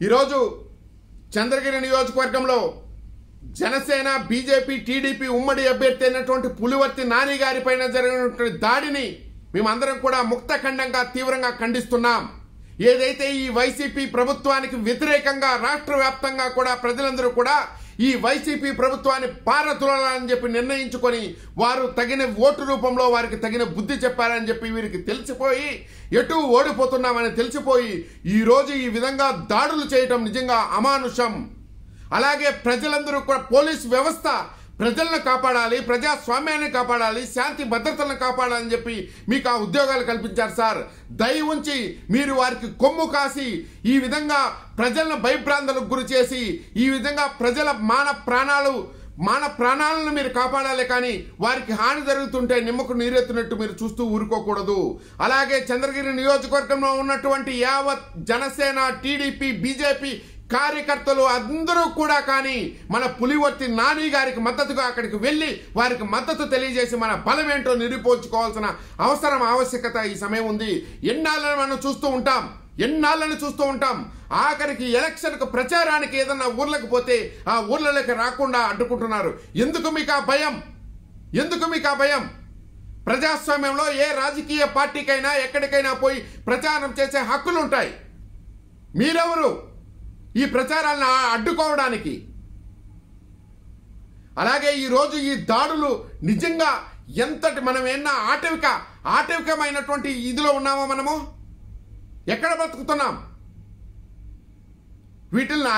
ఈరోజు చంద్రగిరి నియోజకవర్గంలో Janasena BJP TDP ఉమ్మడి అభ్యర్థి అయినటువంటి పులివర్తి నాని గారి పైన జరిగినటువంటి దాడిని మేమందరం కూడా ముక్తఖండంగా తీవ్రంగా ఖండిస్తున్నాం. ఏదైతే ఈ వైసీపీ ప్రభుత్వానికి వ్యతిరేకంగా రాష్ట్ర వ్యాప్తంగా కూడా ప్రజలందరూ కూడా ఈ వైసీపీ ప్రభుత్వాన్ని పారతులాలని చెప్పి నిర్ణయించుకొని వారు తగిన ఓటు రూపంలో వారికి తగిన బుద్ధి చెప్పారని చెప్పి వీరికి తెలిసిపోయి ఎటు ఓడిపోతున్నామని తెలిసిపోయి ఈరోజు ఈ విధంగా దాడులు చేయటం నిజంగా అమానుషం. అలాగే ప్రజలందరూ కూడా పోలీస్ వ్యవస్థ ప్రజలను కాపాడాలి, ప్రజాస్వామ్యాన్ని కాపాడాలి, శాంతి భద్రతలను కాపాడాలని చెప్పి మీకు ఆ ఉద్యోగాలు కల్పించారు సార్. దయ ఉంచి మీరు వారికి కొమ్ము కాసి ఈ విధంగా ప్రజలను భయభ్రాంతులకు గురి చేసి ఈ విధంగా ప్రజల మాన ప్రాణాలను మీరు కాపాడాలి, కానీ వారికి హాని జరుగుతుంటే నిమ్మకు నీరెత్తినట్టు మీరు చూస్తూ ఊరుకోకూడదు. అలాగే చంద్రగిరి నియోజకవర్గంలో ఉన్నటువంటి యావత్ జనసేన టీడీపీ బీజేపీ కార్యకర్తలు అందరూ కూడా కానీ మన పులివర్తి నాని గారికి మద్దతుగా అక్కడికి వెళ్ళి వారికి మద్దతు తెలియజేసి మన బలం ఏంటో నిరూపించుకోవాల్సిన ఆవశ్యకత ఈ సమయం ఉంది. ఎన్నాళ్ళని మనం చూస్తూ ఉంటాం. ఆఖరికి ఎలక్షన్కు ప్రచారానికి ఏదన్నా ఊర్లకు పోతే ఆ ఊర్లలోకి రాకుండా అడ్డుకుంటున్నారు. ఎందుకు మీకు ఆ భయం? ప్రజాస్వామ్యంలో ఏ రాజకీయ పార్టీకైనా ఎక్కడికైనా పోయి ప్రచారం చేసే హక్కులు ఉంటాయి. మీరెవరు ఈ ప్రచారాలను అడ్డుకోవడానికి? అలాగే ఈరోజు ఈ దాడులు నిజంగా ఎంతటి మనం ఏమన్నా ఆటవికమైనటువంటి ఇదిలో ఉన్నామో మనము ఎక్కడ బ్రతుకుతున్నాం? వీటిని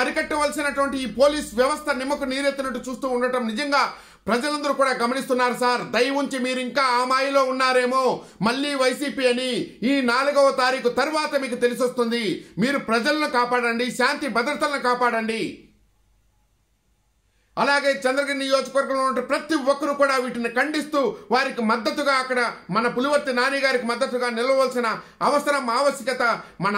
అరికట్టవలసినటువంటి ఈ పోలీస్ వ్యవస్థ నిమ్మకు నీరెత్తినట్టు చూస్తూ ఉండటం నిజంగా ప్రజలందరూ కూడా గమనిస్తున్నారు సార్. దయ ఉంచి మీరు ఇంకా ఆ మాయలో ఉన్నారేమో, మళ్ళీ వైసీపీ అని ఈ 4వ తారీఖు తర్వాత మీకు తెలిసొస్తుంది. మీరు ప్రజలను కాపాడండి, శాంతి భద్రతలను కాపాడండి. అలాగే చంద్రగిరి నియోజకవర్గంలో ఉన్న ప్రతి ఒక్కరూ కూడా వీటిని ఖండిస్తూ వారికి మద్దతుగా అక్కడ మన పులివర్తి నాని గారికి మద్దతుగా నిలవలసిన ఆవశ్యకత మన